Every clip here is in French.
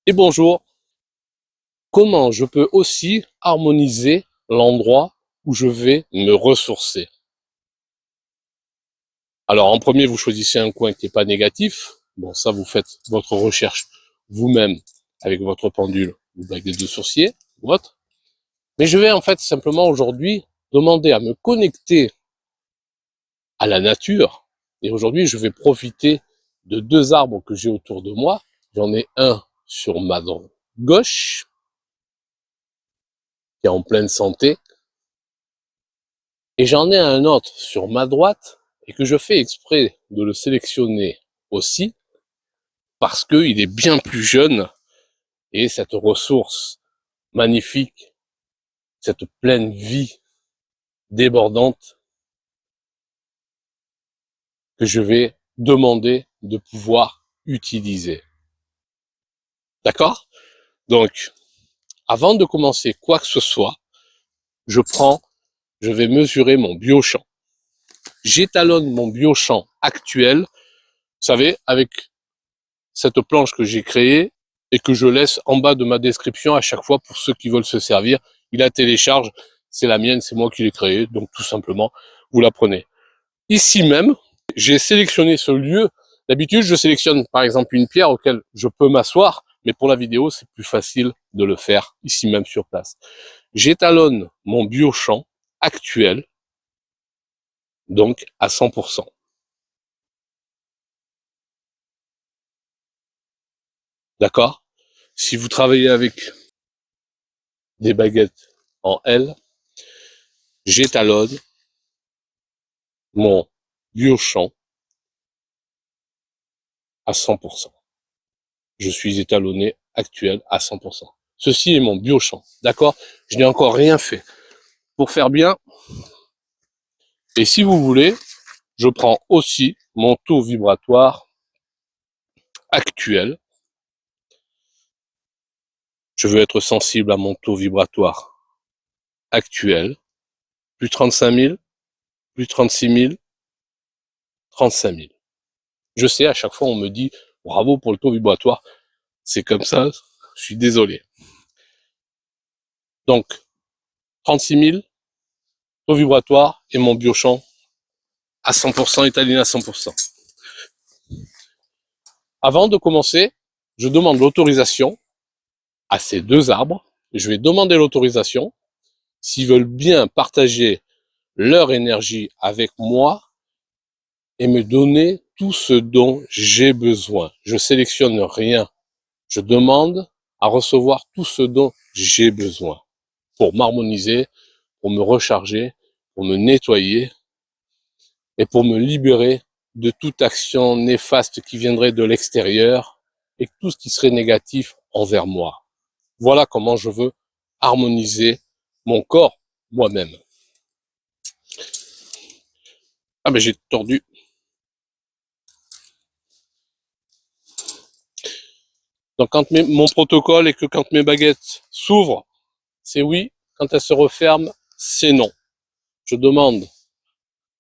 Et bonjour, comment je peux aussi harmoniser l'endroit où je vais me ressourcer? Alors en premier, vous choisissez un coin qui n'est pas négatif. Bon, ça, vous faites votre recherche vous-même avec votre pendule ou baguette de sourcier ou autre. Mais je vais en fait simplement aujourd'hui demander à me connecter à la nature. Et aujourd'hui, je vais profiter de deux arbres que j'ai autour de moi. J'en ai un sur ma gauche, qui est en pleine santé, et j'en ai un autre sur ma droite et que je fais exprès de le sélectionner aussi parce qu'il est bien plus jeune et cette ressource magnifique, cette pleine vie débordante que je vais demander de pouvoir utiliser. D'accord? Donc, avant de commencer quoi que ce soit, je vais mesurer mon biochamp. J'étalonne mon biochamp actuel, vous savez, avec cette planche que j'ai créée et que je laisse en bas de ma description à chaque fois pour ceux qui veulent se servir. Il la télécharge, c'est la mienne, c'est moi qui l'ai créée, donc tout simplement, vous la prenez. Ici même, j'ai sélectionné ce lieu. D'habitude, je sélectionne par exemple une pierre auquel je peux m'asseoir, mais pour la vidéo, c'est plus facile de le faire ici même sur place. J'étalonne mon biochamp actuel, donc à 100%. D'accord? Si vous travaillez avec des baguettes en L, j'étalonne mon biochamp à 100%. Je suis étalonné actuel à 100%. Ceci est mon biochamp, d'accord? Je n'ai encore rien fait. Pour faire bien, et si vous voulez, je prends aussi mon taux vibratoire actuel. Je veux être sensible à mon taux vibratoire actuel. Plus 35 000, plus 36 000, 35 000. Je sais, à chaque fois, on me dit bravo pour le taux vibratoire. C'est comme ça, je suis désolé. Donc, 36 000, taux vibratoire et mon biochamp à 100%, étalonné à 100%. Avant de commencer, je demande l'autorisation à ces deux arbres. Je vais demander l'autorisation s'ils veulent bien partager leur énergie avec moi et me donner tout ce dont j'ai besoin. Je sélectionne rien. Je demande à recevoir tout ce dont j'ai besoin pour m'harmoniser, pour me recharger, pour me nettoyer et pour me libérer de toute action néfaste qui viendrait de l'extérieur et tout ce qui serait négatif envers moi. Voilà comment je veux harmoniser mon corps moi-même. Ah mais j'ai tordu. Donc quand mon protocole est que quand mes baguettes s'ouvrent, c'est oui. Quand elles se referment, c'est non. Je demande,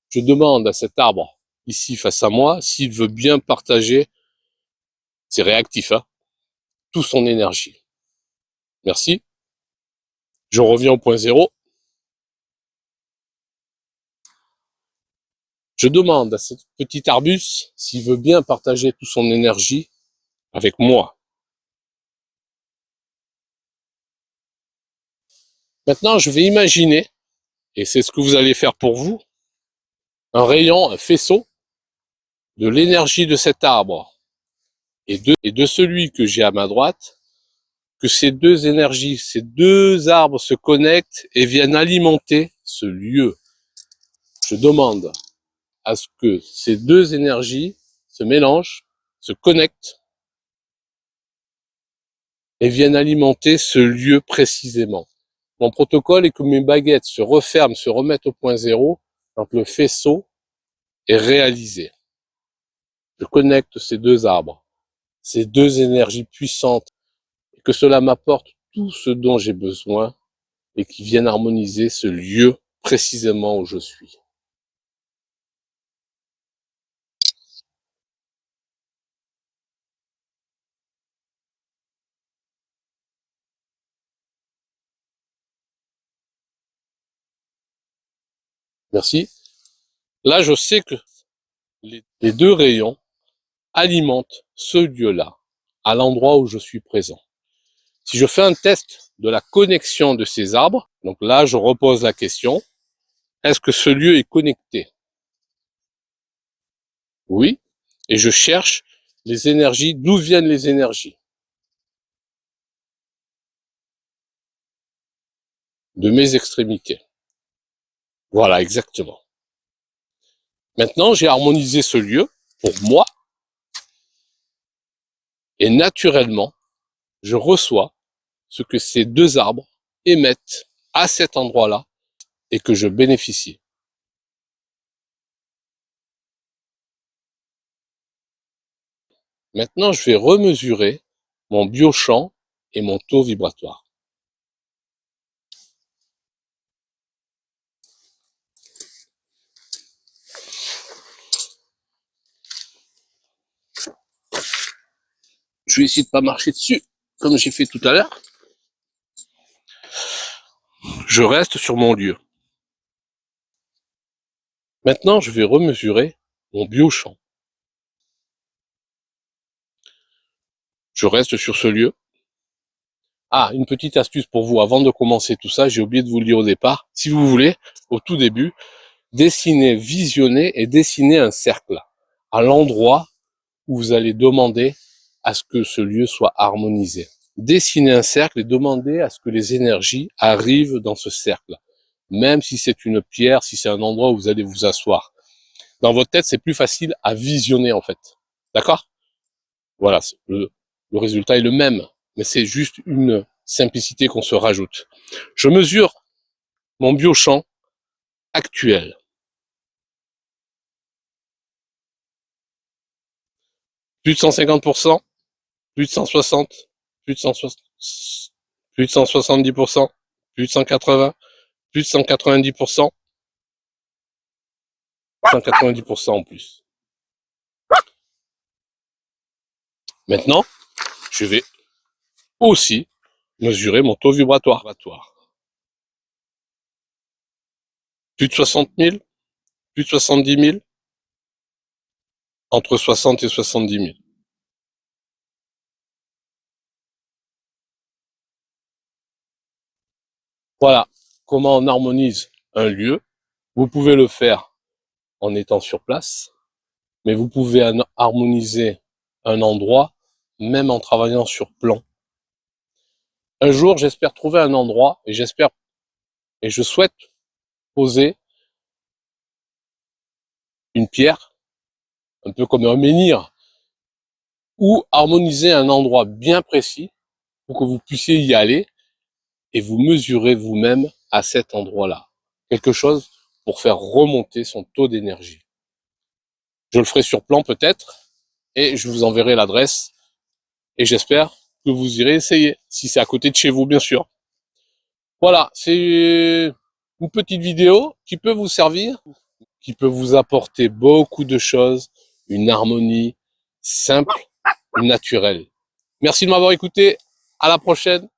je demande à cet arbre ici face à moi s'il veut bien partager, c'est réactif, hein, toute son énergie. Merci. Je reviens au point zéro. Je demande à ce petit arbuste s'il veut bien partager toute son énergie avec moi. Maintenant, je vais imaginer, et c'est ce que vous allez faire pour vous, un rayon, un faisceau de l'énergie de cet arbre et de celui que j'ai à ma droite, que ces deux énergies, ces deux arbres se connectent et viennent alimenter ce lieu. Je demande à ce que ces deux énergies se mélangent, se connectent et viennent alimenter ce lieu précisément. Mon protocole est que mes baguettes se referment, se remettent au point zéro quand le faisceau est réalisé. Je connecte ces deux arbres, ces deux énergies puissantes, et que cela m'apporte tout ce dont j'ai besoin et qui viennent harmoniser ce lieu précisément où je suis. Merci. Là, je sais que les deux rayons alimentent ce lieu-là, à l'endroit où je suis présent. Si je fais un test de la connexion de ces arbres, donc là, je repose la question, est-ce que ce lieu est connecté? Oui. Et je cherche les énergies, d'où viennent les énergies? De mes extrémités. Voilà, exactement. Maintenant, j'ai harmonisé ce lieu pour moi et naturellement, je reçois ce que ces deux arbres émettent à cet endroit-là et que je bénéficie. Maintenant, je vais remesurer mon biochamp et mon taux vibratoire. Je vais essayer de pas marcher dessus, comme j'ai fait tout à l'heure. Je reste sur mon lieu. Maintenant, je vais remesurer mon biochamp. Je reste sur ce lieu. Ah, une petite astuce pour vous, avant de commencer tout ça, j'ai oublié de vous le dire au départ. Si vous voulez, au tout début, dessinez, visionnez et dessinez un cercle à l'endroit où vous allez demander à ce que ce lieu soit harmonisé. Dessinez un cercle et demandez à ce que les énergies arrivent dans ce cercle. Même si c'est une pierre, si c'est un endroit où vous allez vous asseoir. Dans votre tête, c'est plus facile à visionner en fait. D'accord? Voilà, le résultat est le même, mais c'est juste une simplicité qu'on se rajoute. Je mesure mon biochamp actuel. Plus de 150%, plus de 160, plus de 160, plus de 170%, plus de 180, plus de 190%, 190% en plus. Maintenant, je vais aussi mesurer mon taux vibratoire. Plus de 60 000, plus de 70 000, entre 60 et 70 000. Voilà comment on harmonise un lieu. Vous pouvez le faire en étant sur place, mais vous pouvez harmoniser un endroit même en travaillant sur plan. Un jour, j'espère trouver un endroit et je souhaite poser une pierre, un peu comme un menhir, ou harmoniser un endroit bien précis pour que vous puissiez y aller et vous mesurer vous-même à cet endroit-là. Quelque chose pour faire remonter son taux d'énergie. Je le ferai sur plan peut-être et je vous enverrai l'adresse et j'espère que vous irez essayer, si c'est à côté de chez vous bien sûr. Voilà, c'est une petite vidéo qui peut vous servir, qui peut vous apporter beaucoup de choses, une harmonie simple, naturelle. Merci de m'avoir écouté, à la prochaine.